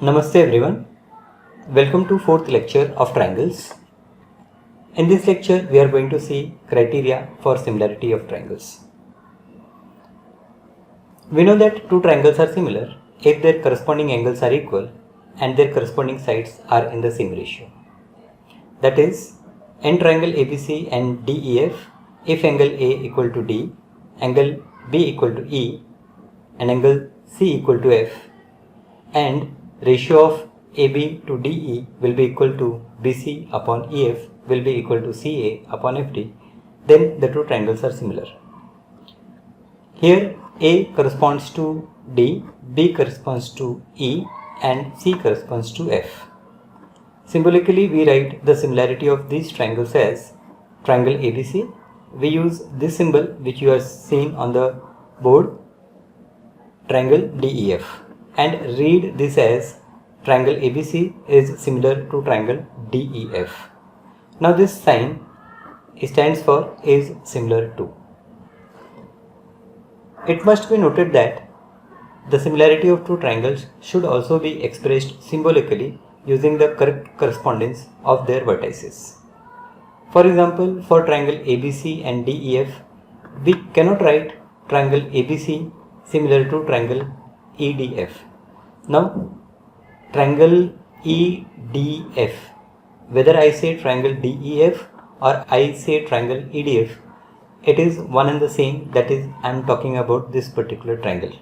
Namaste everyone. Welcome to fourth lecture of triangles. In this lecture we are going to see criteria for similarity of triangles. We know that two triangles are similar if their corresponding angles are equal and their corresponding sides are in the same ratio. That is, in triangle ABC and DEF, if angle A equal to D, angle B equal to E and angle C equal to F, and ratio of AB to DE will be equal to BC upon EF will be equal to CA upon FD, then the two triangles are similar. Here A corresponds to D, B corresponds to E and C corresponds to F. Symbolically we write the similarity of these triangles as triangle ABC. We use this symbol which you are seeing on the board, triangle DEF, and read this as triangle ABC is similar to triangle DEF. Now this sign stands for is similar to. It must be noted that the similarity of two triangles should also be expressed symbolically using the correct correspondence of their vertices. For example, for triangle ABC and DEF, we cannot write triangle ABC similar to triangle EDF. Now, triangle EDF, whether I say triangle DEF or I say triangle EDF, it is one and the same, that is, I am talking about this particular triangle.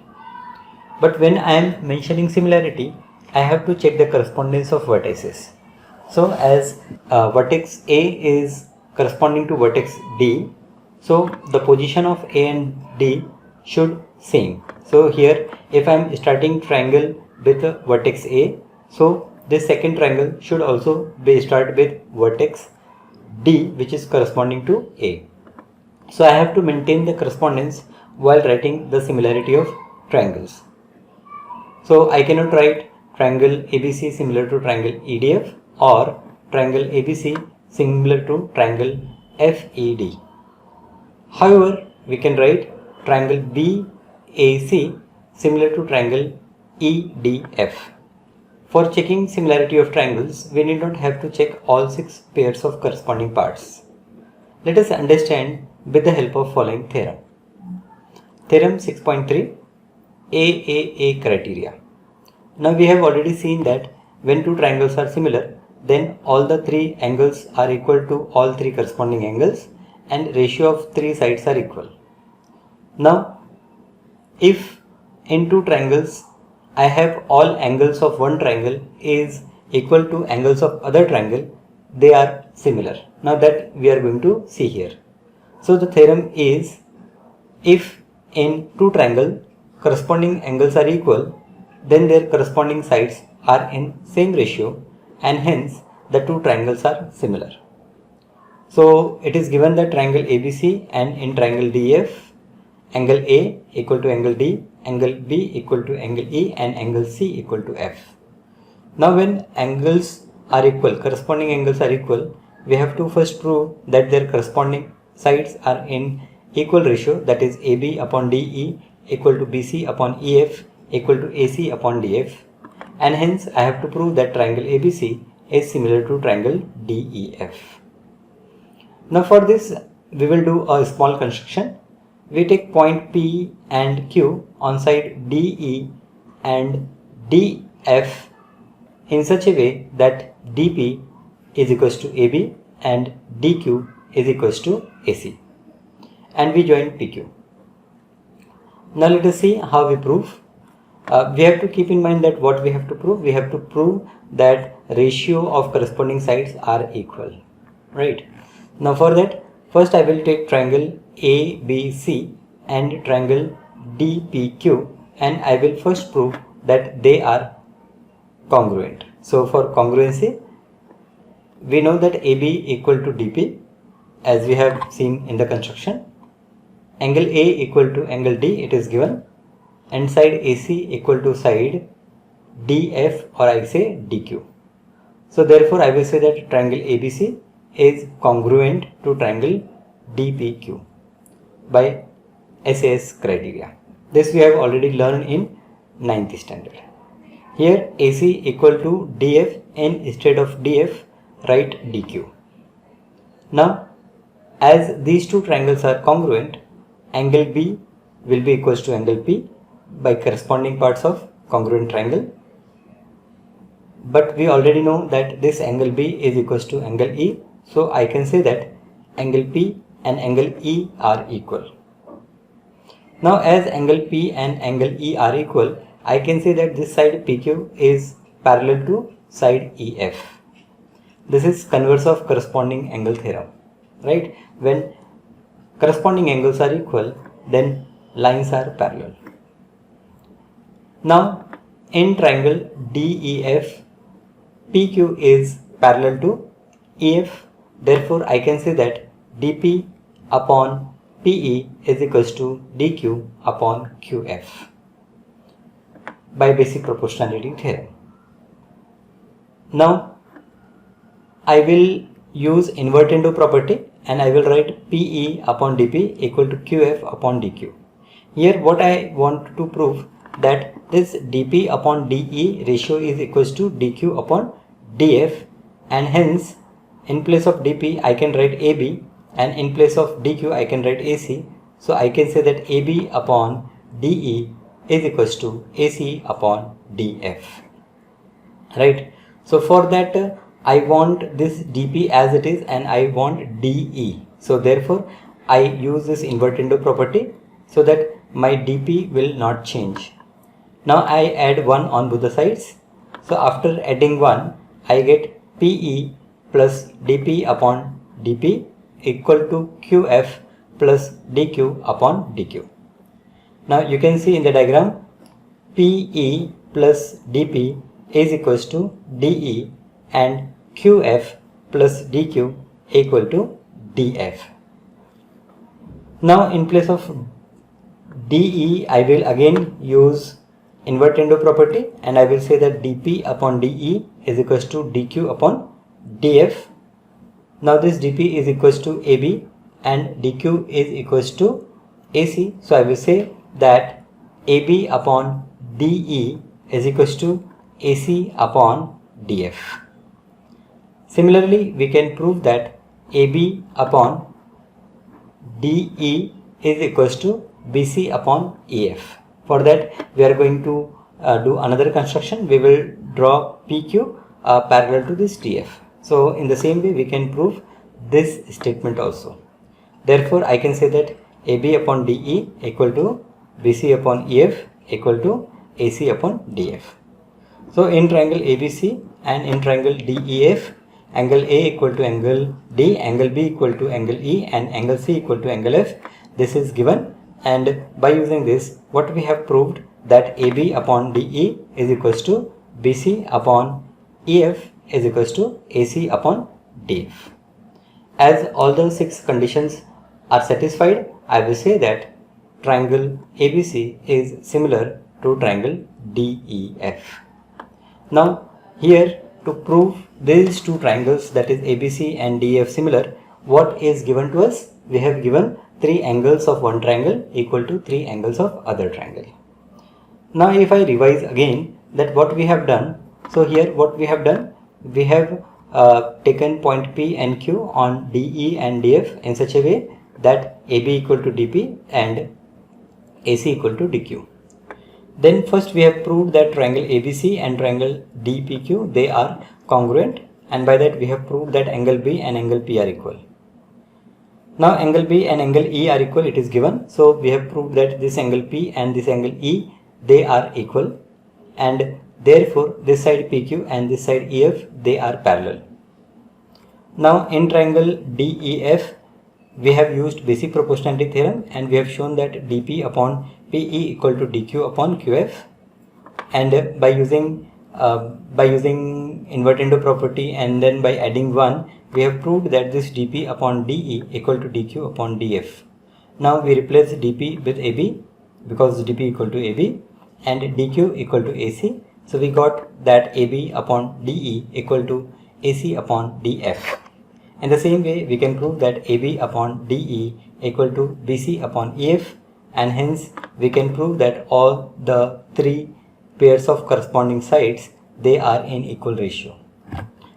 But when I am mentioning similarity, I have to check the correspondence of vertices. So as vertex A is corresponding to vertex D, so the position of A and D should same. So here if I am starting triangle with vertex A, so this second triangle should also be started with vertex D, which is corresponding to A. So I have to maintain the correspondence while writing the similarity of triangles. So I cannot write triangle ABC similar to triangle EDF or triangle ABC similar to triangle FED. However, we can write triangle BAC similar to triangle EDF. For checking similarity of triangles, we need not have to check all 6 pairs of corresponding parts. Let us understand with the help of following theorem. Theorem 6.3, AAA criteria. Now we have already seen that when two triangles are similar, then all the 3 angles are equal to all 3 corresponding angles and ratio of 3 sides are equal. Now, if in two triangles I have all angles of one triangle is equal to angles of other triangle, they are similar. Now that we are going to see here. So the theorem is, if in two triangles corresponding angles are equal, then their corresponding sides are in same ratio and hence the two triangles are similar. So it is given that triangle ABC and in triangle DF, angle A equal to angle D, angle B equal to angle E and angle C equal to F. Now when angles are equal, corresponding angles are equal, we have to first prove that their corresponding sides are in equal ratio, that is AB upon DE equal to BC upon EF equal to AC upon DF, and hence I have to prove that triangle ABC is similar to triangle DEF. Now for this we will do a small construction. We take point P and Q on side DE and DF in such a way that DP is equals to AB and DQ is equals to AC, and we join PQ. Now let us see how we prove. We have to keep in mind that what we have to prove. We have to prove that ratio of corresponding sides are equal, right? Now for that, first I will take triangle ABC and triangle DPQ and I will first prove that they are congruent. So for congruency, we know that AB equal to DP as we have seen in the construction. Angle A equal to angle D, it is given, and side AC equal to side DF or I say DQ. So therefore I will say that triangle ABC is congruent to triangle DPQ by SAS criteria. This we have already learned in 9th standard. Here AC equal to DF, and instead of DF write DQ. Now as these two triangles are congruent, angle B will be equals to angle P by corresponding parts of congruent triangle. But we already know that this angle B is equals to angle E, so I can say that angle P and angle E are equal. Now as angle P and angle E are equal, I can say that this side PQ is parallel to side EF. This is converse of corresponding angle theorem, right? When corresponding angles are equal, then lines are parallel. Now in triangle DEF, PQ is parallel to EF. Therefore I can say that DP upon PE is equals to DQ upon QF by basic proportionality theorem. Now I will use invertendo property and I will write PE upon DP equal to QF upon DQ. Here what I want to prove that this DP upon DE ratio is equals to DQ upon DF, and hence in place of DP I can write AB and in place of DQ I can write AC. So I can say that AB upon DE is equals to AC upon DF, right? So for that I want this DP as it is and I want DE. So therefore I use this invertendo property so that my DP will not change. Now I add 1 on both the sides. So after adding 1, I get PE plus DP upon DP equal to QF plus DQ upon DQ. Now you can see in the diagram PE plus DP is equals to DE and QF plus DQ equal to DF. Now in place of DE I will again use invertendo property and I will say that DP upon DE is equals to DQ upon DF. Now this DP is equals to AB and DQ is equals to AC. So I will say that AB upon DE is equals to AC upon DF. Similarly, we can prove that AB upon DE is equals to BC upon EF. For that we are going to do another construction. We will draw PQ parallel to this TF. So in the same way we can prove this statement also. Therefore I can say that AB upon DE equal to BC upon EF equal to AC upon DF. So in triangle ABC and in triangle DEF, angle A equal to angle D, angle B equal to angle E and angle C equal to angle F. This is given, and by using this what we have proved that AB upon DE is equals to BC upon EF is equals to AC upon DF. As all the 6 conditions are satisfied, I will say that triangle ABC is similar to triangle DEF. Now here to prove these two triangles, that is ABC and DEF similar, what is given to us? We have given 3 angles of one triangle equal to 3 angles of other triangle. Now if I revise again that what we have done, so here what we have done, we have taken point P and Q on DE and DF in such a way that AB equal to DP and AC equal to DQ. Then first we have proved that triangle ABC and triangle DPQ, they are congruent, and by that we have proved that angle B and angle P are equal. Now angle B and angle E are equal, it is given. So we have proved that this angle P and this angle E, they are equal, and therefore this side PQ and this side EF, they are parallel. Now in triangle DEF, we have used basic proportionality theorem and we have shown that DP upon PE equal to DQ upon QF, and by using invertendo property and then by adding 1, we have proved that this DP upon DE equal to DQ upon DF. Now we replace DP with AB because DP equal to AB and DQ equal to AC. So we got that AB upon DE equal to AC upon DF. In the same way we can prove that AB upon DE equal to BC upon EF, and hence we can prove that all the 3 pairs of corresponding sides, they are in equal ratio.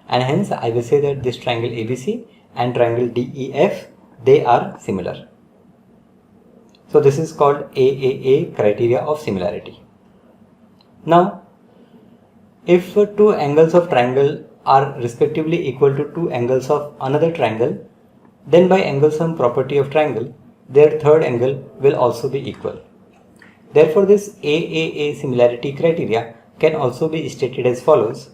And hence I will say that this triangle ABC and triangle DEF, they are similar. So this is called AAA criteria of similarity. Now, if two angles of triangle are respectively equal to two angles of another triangle, then by angle sum property of triangle, their third angle will also be equal. Therefore, this AAA similarity criteria can also be stated as follows.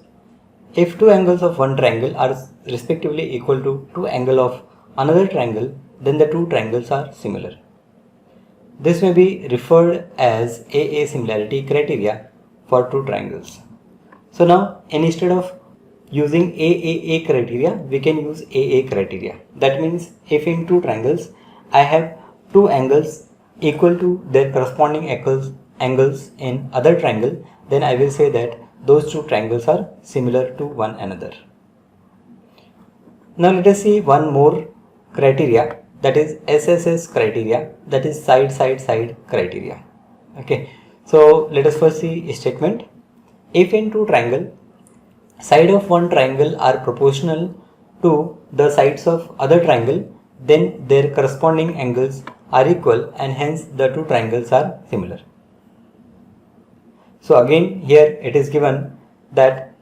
If two angles of one triangle are respectively equal to two angles of another triangle, then the two triangles are similar. This may be referred as AA similarity criteria for two triangles. So now, instead of using AAA criteria, we can use AA criteria. That means if in two triangles I have two angles equal to their corresponding angles in other triangle, then I will say that those two triangles are similar to one another. Now let us see one more criteria, that is SSS criteria, that is side criteria. Okay, so let us first see a statement. If in two triangle, side of one triangle are proportional to the sides of other triangle, then their corresponding angles are equal and hence the two triangles are similar. So again here it is given that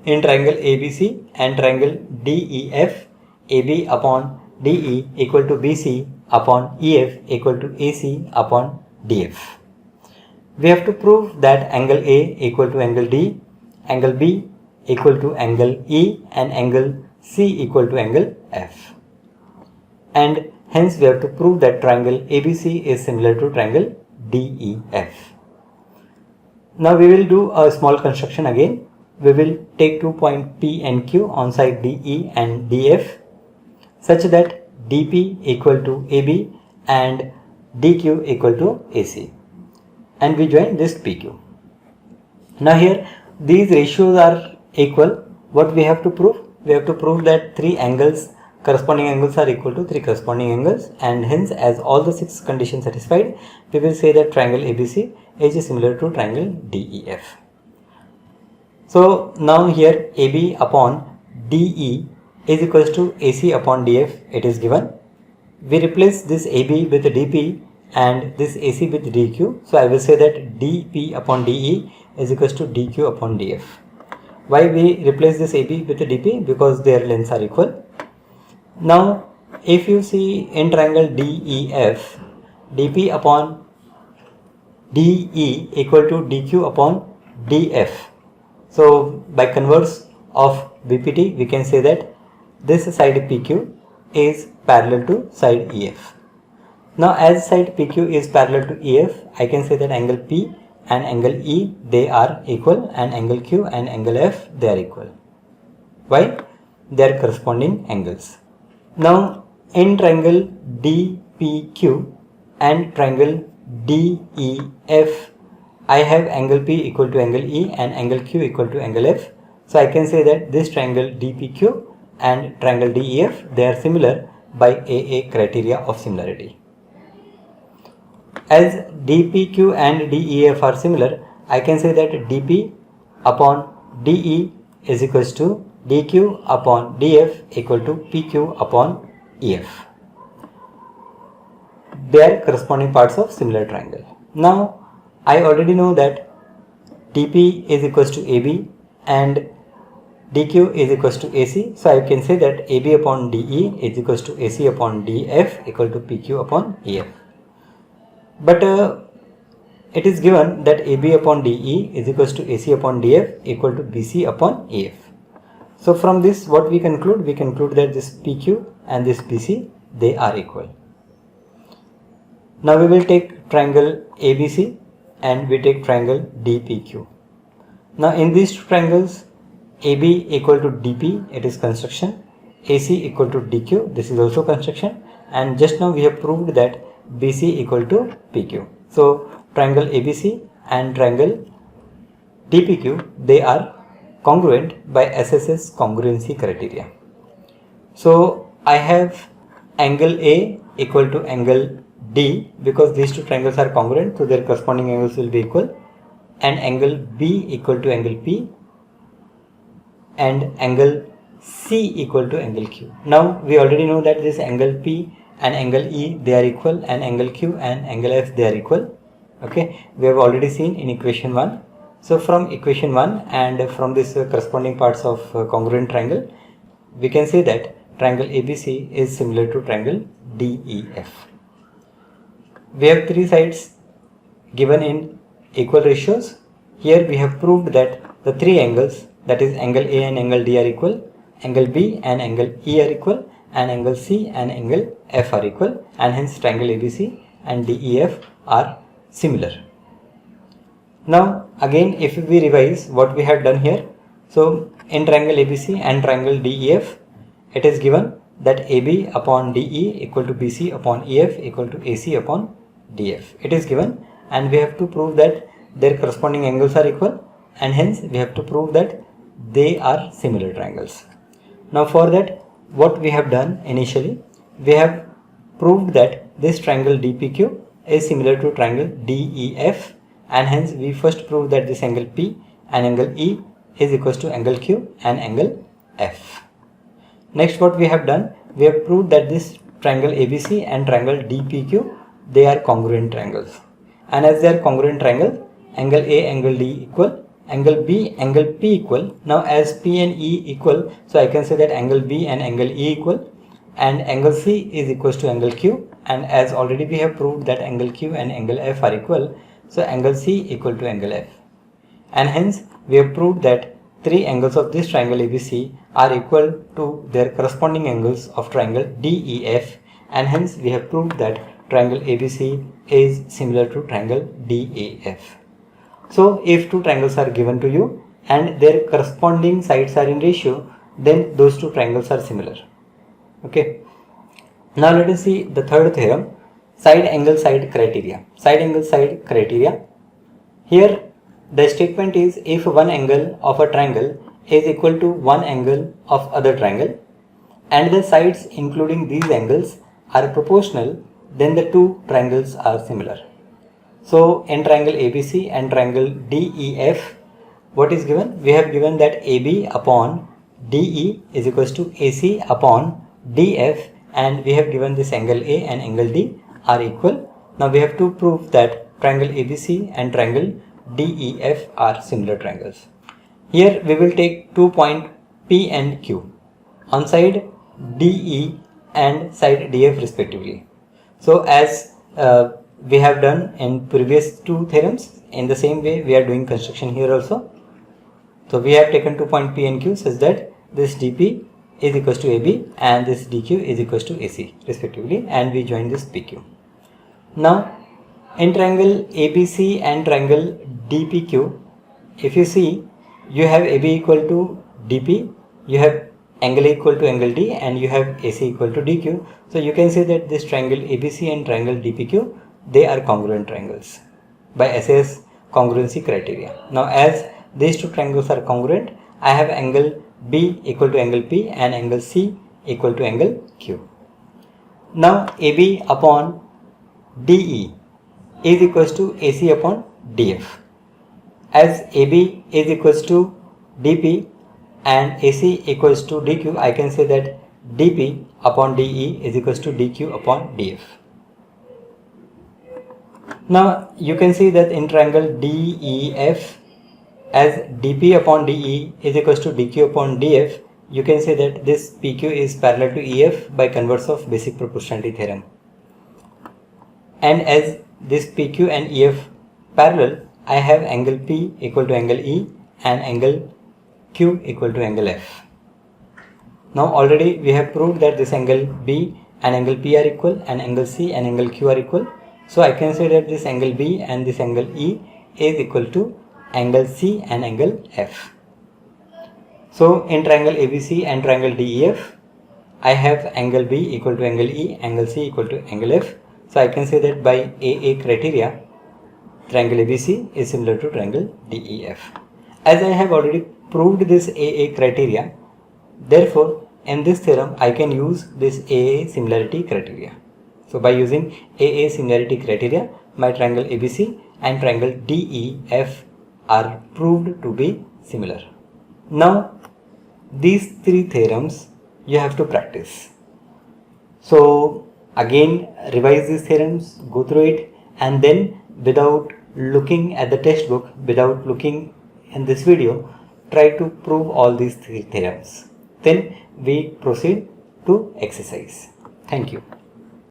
in triangle ABC and triangle DEF, AB upon DE equal to BC upon EF equal to AC upon DF. We have to prove that angle A equal to angle D, angle B equal to angle E and angle C equal to angle F. And hence we have to prove that triangle ABC is similar to triangle DEF. Now we will do a small construction again. We will take 2 points P and Q on side DE and DF such that DP equal to AB and DQ equal to AC, and we join this PQ. Now here these ratios are equal. What we have to prove? We have to prove that three angles, corresponding angles are equal to three corresponding angles, and hence as all the six conditions satisfied, we will say that triangle ABC is similar to triangle DEF. So now here AB upon DE is equals to AC upon DF, it is given. We replace this AB with DP and this AC with DQ. So I will say that DP upon DE is equals to DQ upon DF. Why we replace this AB with DP? Because their lengths are equal. Now if you see in triangle DEF, DP upon DE equal to DQ upon DF. So by converse of BPT, we can say that this side PQ is parallel to side EF. Now as side PQ is parallel to EF, I can say that angle P and angle E, they are equal, and angle Q and angle F, they are equal. Why? They are corresponding angles. Now in triangle DPQ and triangle DEF, I have angle P equal to angle E and angle Q equal to angle F. So I can say that this triangle DPQ and triangle DEF, they are similar by AA criteria of similarity. As DPQ and DEF are similar, I can say that DP upon DE is equals to DQ upon DF equal to PQ upon EF. They are corresponding parts of similar triangle. Now I already know that DP is equals to AB and DQ is equals to AC. So I can say that AB upon DE is equals to AC upon DF equal to PQ upon EF. But it is given that AB upon DE is equals to AC upon DF equal to BC upon EF. So from this what we conclude? We conclude that this PQ and this BC, they are equal. Now we will take triangle ABC and we take triangle DPQ. Now in these two triangles, AB equal to DP, it is construction, AC equal to DQ, this is also construction, and just now we have proved that BC equal to PQ. So triangle ABC and triangle DPQ, they are congruent by SSS congruency criteria. So I have angle A equal to angle D, because these two triangles are congruent, so their corresponding angles will be equal. and angle B equal to angle P and angle C equal to angle Q. Now we already know that this angle P and angle E, they are equal, and angle Q and angle F, they are equal. Okay, we have already seen in equation 1. So from equation 1 and from this corresponding parts of congruent triangle, we can say that triangle ABC is similar to triangle DEF. We have three sides given in equal ratios. Here we have proved that the three angles, that is angle A and angle D, are equal, angle B and angle E are equal, and angle C and angle F are equal, and hence triangle ABC and DEF are similar. Now again, if we revise what we have done here, so in triangle ABC and triangle DEF, it is given that AB upon DE equal to BC upon EF equal to AC upon DF. It is given, and we have to prove that their corresponding angles are equal, and hence we have to prove that they are similar triangles. Now for that, what we have done initially, we have proved that this triangle DPQ is similar to triangle DEF, and hence we first proved that this angle P and angle E is equals to angle Q and angle F. Next, what we have done, we have proved that this triangle ABC and triangle DPQ, they are congruent triangles, and as they are congruent triangles, angle A angle D equal, angle B angle P equal. Now as P and E equal, so I can say that angle B and angle E equal, and angle C is equals to angle Q, and as already we have proved that angle Q and angle F are equal, so angle C equal to angle F, and hence we have proved that three angles of this triangle ABC are equal to their corresponding angles of triangle DEF, and hence we have proved that triangle ABC is similar to triangle DEF. So if two triangles are given to you and their corresponding sides are in ratio, then those two triangles are similar. Okay. Now let us see the third theorem, side angle side criteria. Side angle side criteria. Here the statement is, if one angle of a triangle is equal to one angle of other triangle and the sides including these angles are proportional, then the two triangles are similar. So in triangle ABC and triangle DEF, what is given? We have given that AB upon DE is equals to AC upon DF, and we have given this angle A and angle D are equal. Now we have to prove that triangle ABC and triangle DEF are similar triangles. Here we will take 2 points P and Q on side DE and side DF respectively. So as we have done in previous two theorems, in the same way we are doing construction here also. So we have taken 2 points P and Q such that this DP is equals to AB and this DQ is equals to AC respectively, and we join this PQ. Now in triangle ABC and triangle DPQ, if you see, you have AB equal to DP, you have angle A equal to angle D, and you have AC equal to DQ. So you can say that this triangle ABC and triangle DPQ, they are congruent triangles by SAS congruency criteria. Now as these two triangles are congruent, I have angle B equal to angle P and angle C equal to angle Q. Now AB upon DE is equals to AC upon DF. As AB is equals to DP and AC equals to DQ, I can say that DP upon DE is equals to DQ upon DF. Now you can see that in triangle DEF, as DP upon DE is equals to DQ upon DF, you can say that this PQ is parallel to EF by converse of basic proportionality theorem. And as this PQ and EF parallel, I have angle P equal to angle E and angle Q equal to angle F. Now already we have proved that this angle B and angle P are equal and angle C and angle Q are equal. So I can say that this angle B and this angle E is equal to angle C and angle F. So in triangle ABC and triangle DEF, I have angle B equal to angle E, angle C equal to angle F. So I can say that by AA criteria, triangle ABC is similar to triangle DEF. As I have already proved this AA criteria, therefore in this theorem I can use this AA similarity criteria. So by using AA similarity criteria, my triangle ABC and triangle DEF are proved to be similar. Now, these three theorems you have to practice. So again, revise these theorems, go through it, and then without looking at the textbook, without looking in this video, try to prove all these three theorems. Then we proceed to exercise. Thank you.